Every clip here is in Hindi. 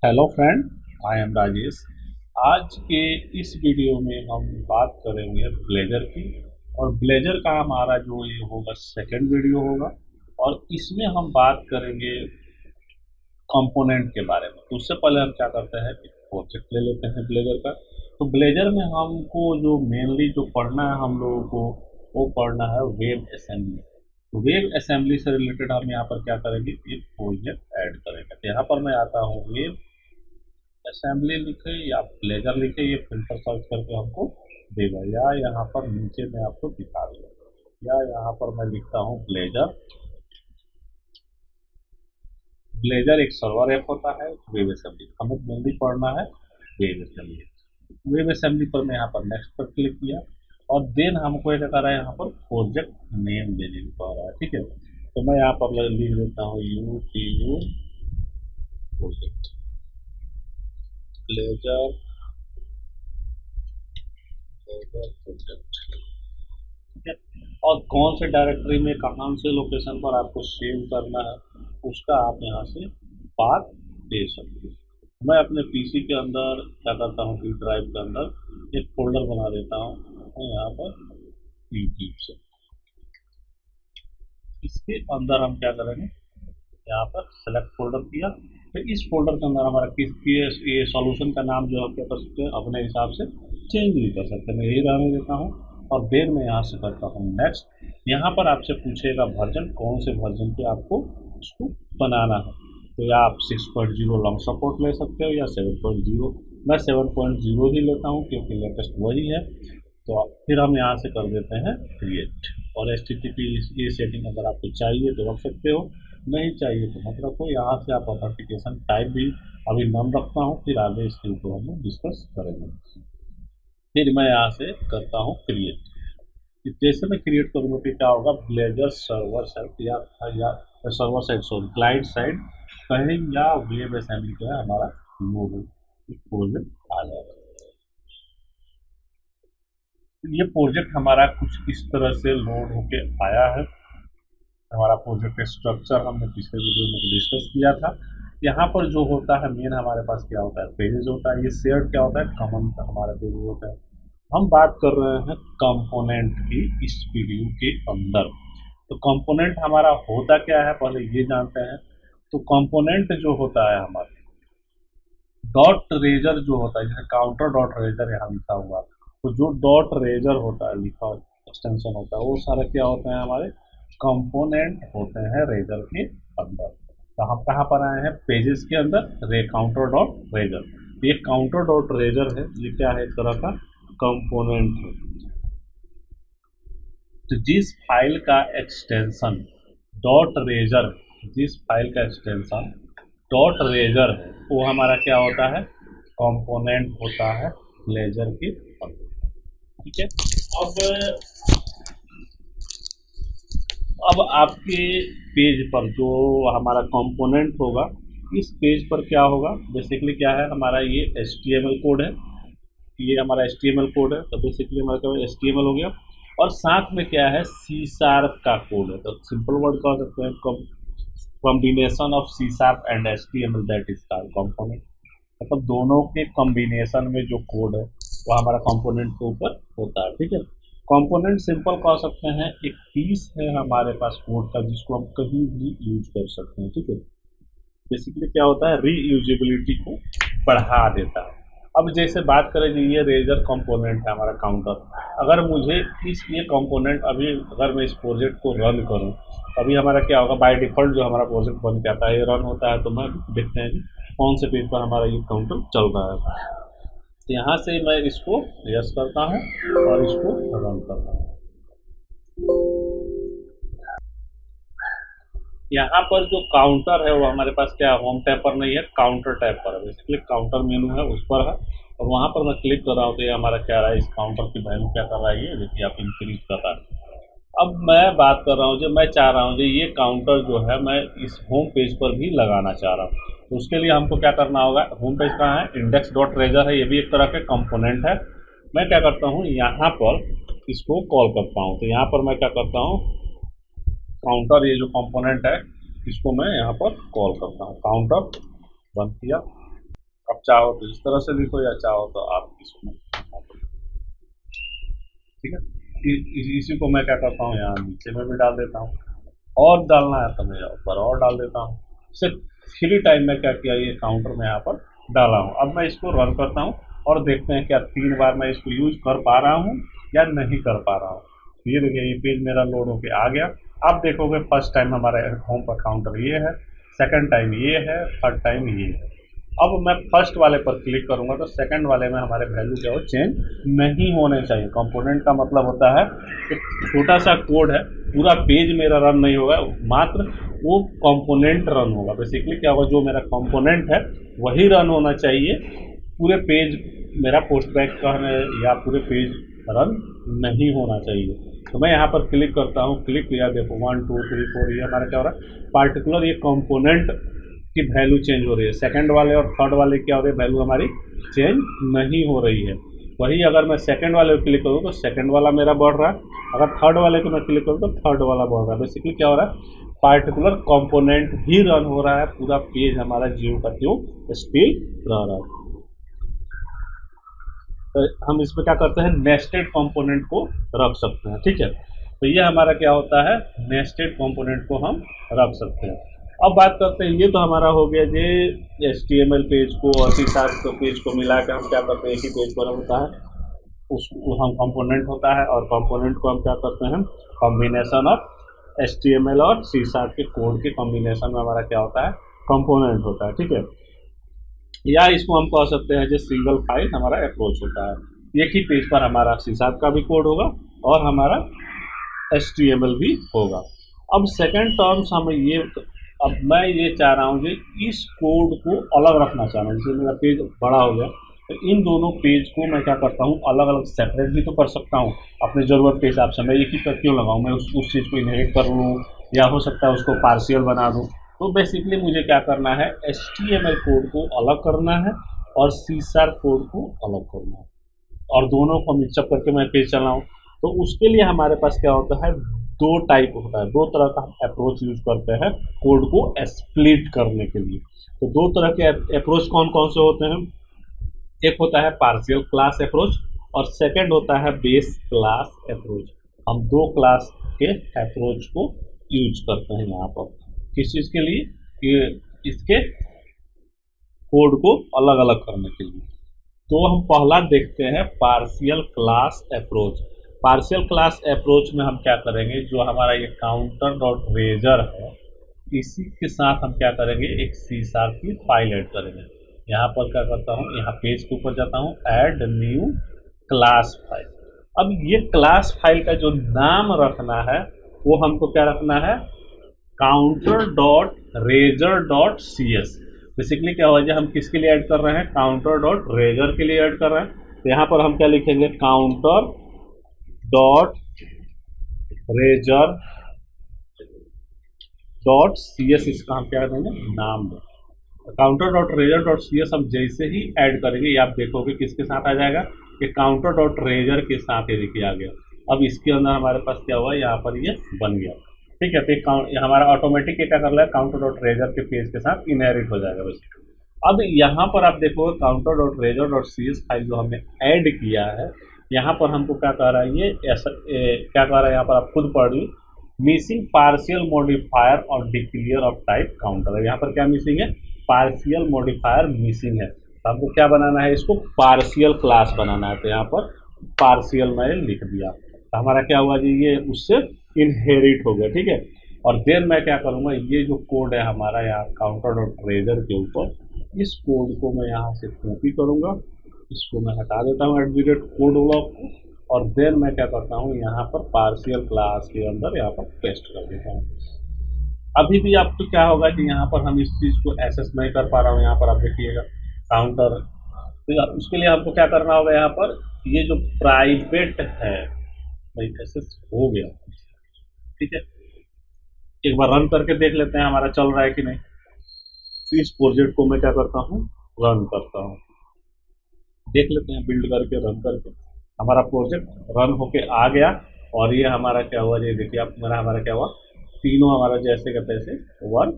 Hello friend, I am Rajesh. आज के इस वीडियो में हम बात करेंगे ब्लेजर की। और ब्लेजर का हमारा जो ये होगा सेकंड वीडियो होगा। और इसमें हम बात करेंगे कंपोनेंट के बारे में। तो उससे पहले हम क्या करते हैं कि प्रोजेक्ट ले लेते हैं ब्लेजर का। तो ब्लेजर में हमको जो मेनली जो पढ़ना है हम लोगों को, वो पढ़ना है वेब असेंबली। तो वेब असेंबली से रिलेटेड हम यहाँ पर क्या करेंगे, एक प्रोजेक्ट ऐड करेंगे। तो यहाँ पर मैं आता हूँ वेब असेंबली लिखे या ब्लेजर लिखे, ये फिल्टर सर्च करके हमको देगा, या यहाँ पर नीचे में आपको दिखा देगा, या यहाँ पर मैं लिखता हूँ ब्लेजर। ब्लेजर एक सर्वर ऐप होता है। वेब असेंबली हमें मेनली पढ़ना है वेब असेंबली। वेब असेंबली पर मैं यहाँ पर नेक्स्ट पर क्लिक किया, और देन हमको क्या कर रहा है, यहाँ पर प्रोजेक्ट नेम देने को कह रहा है। ठीक है, तो मैं यहाँ पर लिख देता हूँ UTU प्रोजेक्ट ब्लेजर प्रोजेक्ट। ठीक है, और कौन से डायरेक्टरी में कहाँ से लोकेशन पर आपको सेव करना है, उसका आप यहाँ से बात दे सकते हो। मैं अपने पीसी के अंदर क्या करता हूँ कि ड्राइव के अंदर एक फोल्डर बना देता हूँ, और यहाँ पर यूट्यूब से इसके अंदर हम क्या करेंगे, यहाँ पर सेलेक्ट फोल्डर किया। फिर इस फोल्डर के अंदर हमारा ये सॉल्यूशन का नाम जो हम क्या कर सकते हैं, अपने हिसाब से चेंज भी कर सकते हैं। मैं यही रहने देता हूँ, और देन मैं यहाँ से करता हूँ नेक्स्ट। यहाँ पर आपसे पूछेगा वर्जन, कौन से वर्जन पे आपको उसको बनाना है। तो या आप 6.0 लॉन्ग सपोर्ट ले सकते हो, या 7.0। मैं 7.0 ही लेता हूँ क्योंकि लेटेस्ट वही है। तो फिर हम यहाँ से कर देते हैं क्रिएट। और HTTP ये सेटिंग अगर आपको चाहिए तो रख सकते हो, नहीं चाहिए तो मत रखो। यहाँ से आप ऑथेंटिकेशन टाइप भी अभी नम रखता हूँ, फिर आगे इसके ऊपर हम लोग डिस्कस करेंगे। फिर मैं यहाँ से करता हूँ क्रिएट। जैसे मैं क्रिएट करूँगा फिर क्या होगा, ब्लेजर सर्वर साइड या server side sorry client side कहीं, या वेब असेंबली का है हमारा लोगो प्रोजेक्ट आ जाएगा। ये प्रोजेक्ट हमारा कुछ इस तरह से लोड होके आया है। हमारा प्रोजेक्ट स्ट्रक्चर हमने पिछले वीडियो में डिस्कस किया था। यहाँ पर जो होता है मेन हमारे पास क्या होता है, पेजेस होता है। ये शेयर्ड क्या होता है, कॉमन हमारा पेजेस होता है। हम बात कर रहे हैं कंपोनेंट की इस वीडियो के अंदर। तो कंपोनेंट हमारा होता क्या है, पहले ये जानते हैं। तो कंपोनेंट जो होता है हमारा डॉट रेजर जो होता है, जैसे काउंटर डॉट रेजर यहाँ लिखा हुआ है। तो जो डॉट रेजर होता है लिखा एक्सटेंशन होता है, वो सारा क्या होता है, हमारे कंपोनेंट होते हैं रेजर के अंदर। तो हम कहाँ पर आए हैं, पेजेस के अंदर रे काउंटर डॉट रेजर। ये काउंटर डॉट रेजर है, ये क्या है, एक तरह का कंपोनेंट है। तो जिस फाइल का एक्सटेंशन डॉट रेजर, जिस फाइल का एक्सटेंशन डॉट रेजर है, वो हमारा क्या होता है, कंपोनेंट होता है ब्लेजर के अंदर। ठीक है, अब अब आपके पेज पर जो हमारा कंपोनेंट होगा, इस पेज पर क्या होगा, बेसिकली क्या है हमारा, ये HTML कोड है। ये हमारा HTML कोड है। तो बेसिकली हमारा क्या HTML हो गया, और साथ में क्या है, C# का कोड है। तो सिंपल वर्ड कह सकते हैं, combination of C# and HTML, that is called component. मतलब दोनों के कॉम्बिनेशन में जो कोड है वो हमारा कंपोनेंट के ऊपर होता है। ठीक है, कंपोनेंट सिंपल कह सकते हैं, एक पीस है हमारे पास कोड का, जिसको हम कहीं भी यूज कर सकते हैं। ठीक है, बेसिकली क्या होता है, रीयूजेबिलिटी को बढ़ा देता है। अब जैसे बात करें कि ये रेजर कंपोनेंट है हमारा काउंटर। अगर मुझे ये कंपोनेंट अभी, अगर मैं इस प्रोजेक्ट को रन करूं, अभी हमारा क्या होगा, बाय डिफॉल्ट जो हमारा प्रोजेक्ट बन के आता है ये रन होता है। तो मैं देखते हैं कि कौन से पेज पर हमारा ये काउंटर चल रहा है। तो यहाँ से मैं इसको यस करता हूँ और इसको रन करता हूँ। यहाँ पर जो काउंटर है वो हमारे पास क्या है, होम टैब पर नहीं है, काउंटर टैब पर है। बेसिकली काउंटर मेनू है उस पर है, और वहाँ पर मैं क्लिक कर रहा हूँ तो ये हमारा क्या रहा है, इस काउंटर की वैल्यू क्या कर रहा है, ये देखिए आप इंक्रीज कर रहा है। अब मैं बात कर रहा हूँ, जो मैं चाह रहा हूँ जो ये काउंटर जो है मैं इस होम पेज पर भी लगाना चाह रहा हूँ। तो उसके लिए हमको क्या करना होगा, होम पेज कहाँ है, इंडेक्स डॉट रेजर है, ये भी एक तरह का कंपोनेंट है। मैं क्या करता हूँ, यहाँ पर इसको कॉल करता हूँ। तो यहाँ पर मैं क्या करता हूँ, काउंटर ये जो कंपोनेंट है इसको मैं यहाँ पर कॉल करता हूँ, काउंटर बंद किया। चाहो तो इस तरह से लिखो या चाहो तो आप इसको, ठीक है। इसी को मैं क्या करता हूँ यहाँ नीचे में भी डाल देता हूँ, और डालना है तो मैं ऊपर और डाल देता हूँ। सिर्फ 3 टाइम में क्या किया, ये काउंटर में यहाँ पर डाला हूँ। अब मैं इसको रन करता हूँ और देखते हैं क्या 3 बार मैं इसको यूज कर पा रहा हूँ या नहीं कर पा रहा हूँ। ये देखिए ये पेज मेरा लोड होके आ गया। आप देखोगे फर्स्ट टाइम हमारे होम पर काउंटर ये है, सेकंड टाइम ये है, थर्ड टाइम ये है। अब मैं फर्स्ट वाले पर क्लिक करूंगा तो सेकंड वाले में हमारे वैल्यू क्या हो, चेंज नहीं होने चाहिए। कंपोनेंट का मतलब होता है एक छोटा सा कोड है, पूरा पेज मेरा रन नहीं होगा, मात्र वो कंपोनेंट रन होगा। बेसिकली क्या होगा, जो मेरा कंपोनेंट है वही रन होना चाहिए, पूरे पेज मेरा पोस्ट बैक का या पूरे पेज रन नहीं होना चाहिए। तो मैं यहाँ पर क्लिक करता हूँ, क्लिक किया, देखो 1 2 3 4 ये हमारा क्या हो रहा है, पार्टिकुलर ये कंपोनेंट की वैल्यू चेंज हो रही है। सेकंड वाले और थर्ड वाले क्या हो रही है, वैल्यू हमारी चेंज नहीं हो रही है। वही अगर मैं सेकंड वाले पर क्लिक करूँ तो सेकंड वाला मेरा बढ़ रहा है, अगर थर्ड वाले को मैं क्लिक करूँ तो थर्ड वाला बढ़ रहा है। बेसिकली क्या हो रहा है, पार्टिकुलर कंपोनेंट ही रन हो रहा है, पूरा पेज हमारा ज्यों का त्यों स्टिल रह रहा है। तो हम इसमें क्या करते हैं, नेस्टेड कंपोनेंट को रख सकते हैं, ठीक है। तो ये हमारा क्या होता है, नेस्टेड कंपोनेंट को हम रख सकते हैं। अब बात करते हैं, ये तो हमारा हो गया ये HTML पेज को और C# पेज को मिला के हम क्या करते हैं, एक ही पेज पर होता है, उसको हम कंपोनेंट होता है, और कंपोनेंट को हम क्या करते हैं, कॉम्बिनेशन ऑफ HTML और C# के कोड के कॉम्बिनेशन में हमारा क्या होता है, कंपोनेंट होता है, ठीक है। या इसको हम कह सकते हैं जो सिंगल फाइल हमारा अप्रोच होता है, एक ही पेज पर हमारा C# का भी कोड होगा और हमारा HTML भी होगा। अब सेकंड टर्म्स हम ये, अब मैं ये चाह रहा हूँ कि इस कोड को अलग रखना चाह रहा हूँ, जैसे मेरा पेज बड़ा हो गया तो इन दोनों पेज को मैं क्या करता हूँ, अलग अलग सेपरेट भी तो कर सकता हूँ अपनी ज़रूरत के हिसाब से। मैं एक ही पर क्यों लगाऊँ, मैं उस चीज़ को इनहेरिट कर लूँ या हो सकता है उसको पार्शियल बना दूँ। तो बेसिकली मुझे क्या करना है, HTML कोड को अलग करना है और C# कोड को अलग करना है, और दोनों को मिक्सअप करके मैं पेज चलाऊँ। तो उसके लिए हमारे पास क्या होता है, 2 टाइप होता है, 2 तरह का हम अप्रोच यूज करते हैं कोड को स्प्लिट करने के लिए। तो 2 तरह के अप्रोच कौन कौन से होते हैं, एक होता है पार्शियल क्लास अप्रोच और सेकंड होता है बेस क्लास अप्रोच। हम 2 क्लास के अप्रोच को यूज करते हैं यहाँ पर, किस चीज़ के लिए, कि इसके कोड को अलग अलग करने के लिए। तो हम पहला देखते हैं partial class approach. Partial class approach में हम क्या करेंगे, जो हमारा ये counter.razor है इसी के साथ हम क्या करेंगे, एक C# की फाइल ऐड करेंगे। यहाँ पर क्या करता हूँ, यहाँ पेज के ऊपर जाता हूँ, ऐड न्यू क्लास फाइल। अब ये क्लास फाइल का जो नाम रखना है वो हमको क्या रखना है, counter.razor.cs। बेसिकली क्या होगा, हम किसके लिए ऐड कर रहे हैं, counter.razor के लिए ऐड कर रहे हैं। तो यहाँ पर हम क्या लिखेंगे, counter.razor.cs, इसका हम क्या देंगे, नाम दें। counter.razor.cs हम जैसे ही ऐड करेंगे, ये आप देखोगे किसके साथ आ जाएगा, ये counter.razor के साथ ये देखिए आ गया। अब इसके अंदर हमारे पास क्या हुआ, यहाँ पर ये बन गया, ठीक है। तो हमारा ऑटोमेटिक क्या कर रहा है, counter.razor के पेज के साथ इनहेरिट हो जाएगा बस। अब यहाँ पर आप देखोगे counter.razor.cs फाइल जो हमने ऐड किया है, यहाँ पर हमको क्या कह रहा है, ये ऐसा क्या कह रहा है, यहाँ पर आप खुद पढ़ ली, मिसिंग पार्शियल मॉडिफायर और डिक्लेयर ऑफ टाइप काउंटर है। यहाँ पर क्या मिसिंग है, पार्शियल मॉडिफायर मिसिंग है। तो हमको क्या बनाना है, इसको पार्शियल क्लास बनाना है। तो यहाँ पर पार्शियल मैंने लिख दिया, तो हमारा क्या हुआ जी, ये उससे इनहेरिट हो गया, ठीक है। और देन मैं क्या करूँगा, ये जो कोड है हमारा यहाँ counter.razor के ऊपर, इस कोड को मैं यहाँ से कॉपी करूँगा, इसको मैं हटा देता हूँ @कोड ब्लॉक को, और देन मैं क्या करता हूँ, यहाँ पर पार्शियल क्लास के अंदर यहाँ पर पेस्ट कर देता हूँ। अभी भी आपको क्या होगा कि यहाँ पर हम इस चीज़ को एक्सेस नहीं कर पा रहा हूँ, यहाँ पर आप देखिएगा काउंटर। तो उसके लिए हमको क्या करना होगा, यहाँ पर ये जो प्राइवेट है भाई एक्सेस हो गया, ठीक है। एक बार रन करके देख लेते हैं हमारा चल रहा है कि नहीं। तो इस प्रोजेक्ट को मैं क्या करता हूँ, रन करता हूँ, देख लेते हैं, बिल्ड करके रन करके हमारा प्रोजेक्ट रन होके आ गया। और ये हमारा क्या हुआ, ये देखिए आप, हमारा क्या हुआ, तीनों हमारा जैसे का तैसे वर्क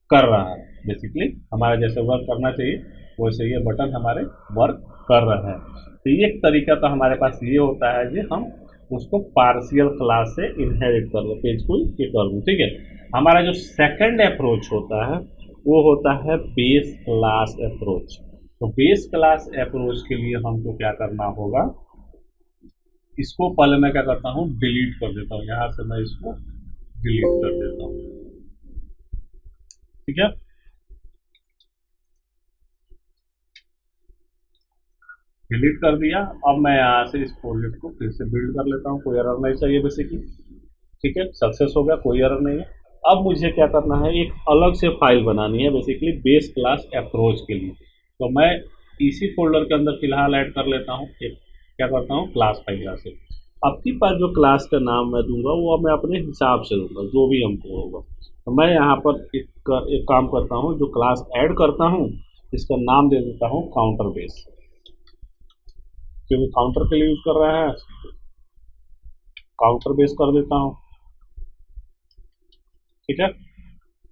कर रहा है। बेसिकली हमारा जैसे वर्क करना चाहिए वैसे ये बटन हमारे वर्क कर रहे हैं। तो ये एक तरीका तो हमारे पास ये होता है कि हम उसको पार्शियल क्लास से इनहेरिट कर लो, पेज को ये कर लूँ, ठीक है। हमारा जो सेकंड अप्रोच होता है वो होता है बेस क्लास अप्रोच। तो बेस क्लास अप्रोच के लिए हमको क्या करना होगा, इसको पहले मैं क्या करता हूँ डिलीट कर देता हूँ, यहाँ से मैं इसको डिलीट कर देता हूँ, ठीक है। डिलीट कर दिया। अब मैं यहाँ से इस प्रोजेक्ट को फिर से बिल्ड कर लेता हूँ, कोई एरर नहीं चाहिए बेसिकली, ठीक है। सक्सेस हो गया, कोई एरर नहीं है। अब मुझे क्या करना है, एक अलग से फाइल बनानी है बेसिकली बेस क्लास अप्रोच के लिए। तो मैं इसी फोल्डर के अंदर फिलहाल ऐड कर लेता हूँ, एक क्या करता हूँ क्लास फाइल यहाँ से। आपके पास जो क्लास का नाम मैं दूंगा वो मैं अपने हिसाब से दूंगा, जो भी हमको होगा। तो मैं यहाँ पर एक काम करता हूँ, जो क्लास ऐड करता हूँ इसका नाम दे देता हूँ काउंटर बेस, क्योंकि काउंटर के लिए यूज कर रहा है, काउंटर बेस कर देता हूँ, ठीक है।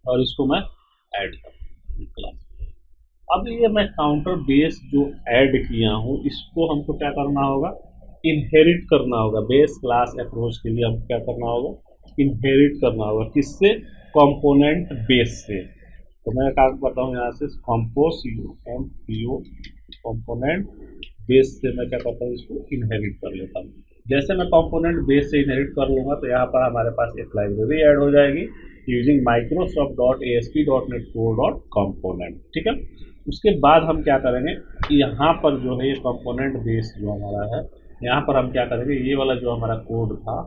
और इसको मैं ऐड कर क्लास। अब ये मैं काउंटर बेस जो ऐड किया हूँ इसको हमको क्या करना होगा, इनहेरिट करना होगा। बेस क्लास अप्रोच के लिए हमको क्या करना होगा, इनहेरिट करना होगा, किससे, कंपोनेंट बेस से। तो मैं क्या करता हूँ यहाँ से कंपोज कंपोनेंट बेस से मैं क्या करता हूँ इसको इनहेरिट कर लेता हूँ। जैसे मैं कंपोनेंट बेस से इनहेरिट कर लूँगा तो यहाँ पर हमारे पास एक लाइब्रेरी ऐड हो जाएगी यूजिंग microsoft.asp.NET Core.component, ठीक है। उसके बाद हम क्या करेंगे, यहाँ पर जो है ये कंपोनेंट बेस जो हमारा है, यहाँ पर हम क्या करेंगे, ये वाला जो हमारा कोड था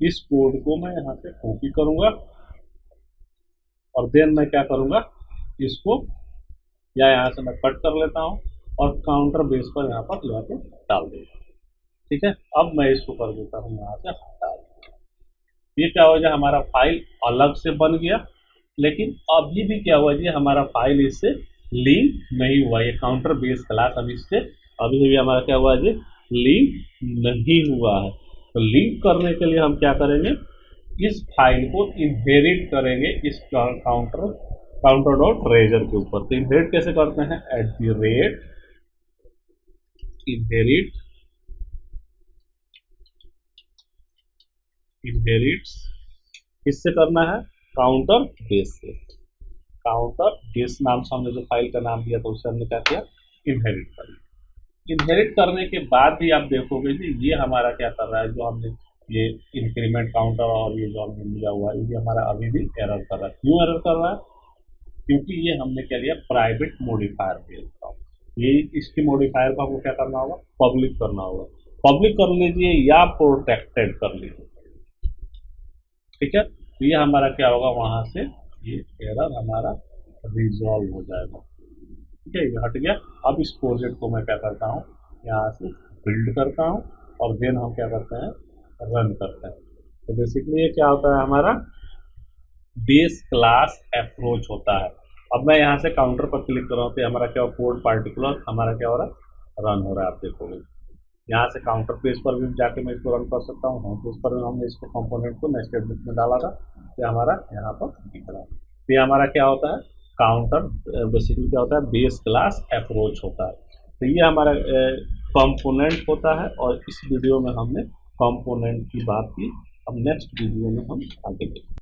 इस कोड को मैं यहाँ से कॉपी करूँगा और देन मैं क्या करूँगा, इसको या यहाँ से मैं कट कर लेता हूँ और काउंटर बेस पर यहाँ पर ले डाल देता हूँ, ठीक है। अब मैं इसको कर देता हूँ यहाँ से हटा। ये क्या हो जाए, हमारा फाइल अलग से बन गया, लेकिन अभी भी क्या हुआ जी, हमारा फाइल इससे लिंक नहीं हुआ। ये काउंटर बेस क्लास अब इससे अभी भी हमारा क्या हुआ जी, लिंक नहीं हुआ है। तो लिंक करने के लिए हम क्या करेंगे, इस फाइल को इनहेरिट करेंगे इस काउंटर डॉट रेजर के ऊपर। तो इनहेरिट कैसे करते हैं, @ इनहेरिट्स किससे करना है, काउंटर बेस से। काउंटर बेस नाम से हमने जो फाइल का नाम दिया था उससे हमने क्या किया, इनहेरिट कर लिया। इनहेरिट करने के बाद भी आप देखोगे जी ये हमारा क्या कर रहा है, जो हमने ये इंक्रीमेंट काउंटर और ये जो हमने लिया हुआ है ये हमारा अभी भी एरर कर रहा है। क्यों एरर कर रहा है, क्योंकि ये हमने क्या लिया, प्राइवेट मॉडिफायर दिया। ये इसकी मॉडिफायर को हमको क्या करना होगा, पब्लिक करना होगा। पब्लिक कर लीजिए या प्रोटेक्टेड कर लीजिए, ठीक है। तो ये हमारा क्या होगा, वहां से ये एरर हमारा रिजॉल्व हो जाएगा, ठीक है। ये हट गया। अब इस प्रोजेक्ट को मैं क्या करता हूँ, यहाँ से बिल्ड करता हूँ और देन हम क्या करते हैं, रन करते हैं। तो बेसिकली ये क्या होता है, हमारा बेस क्लास अप्रोच होता है। अब मैं यहाँ से काउंटर पर क्लिक कर रहा हूँ तो हमारा क्या कोड पार्टिकुलर हमारा क्या हो रहा है, रन हो रहा है। आप देखोगे यहाँ से काउंटर पेज पर भी जाके मैं इसको रन कर सकता हूँ। होम पेज पर भी हमने इसको कंपोनेंट को नेस्टेड बुक में डाला था, तो हमारा यहाँ पर दिख रहा है। तो ये हमारा क्या होता है, काउंटर बेसिकली क्या होता है, बेस क्लास अप्रोच होता है। तो ये हमारा कंपोनेंट होता है और इस वीडियो में हमने कंपोनेंट की बात की। अब नेक्स्ट वीडियो में हम आगे देखेंगे।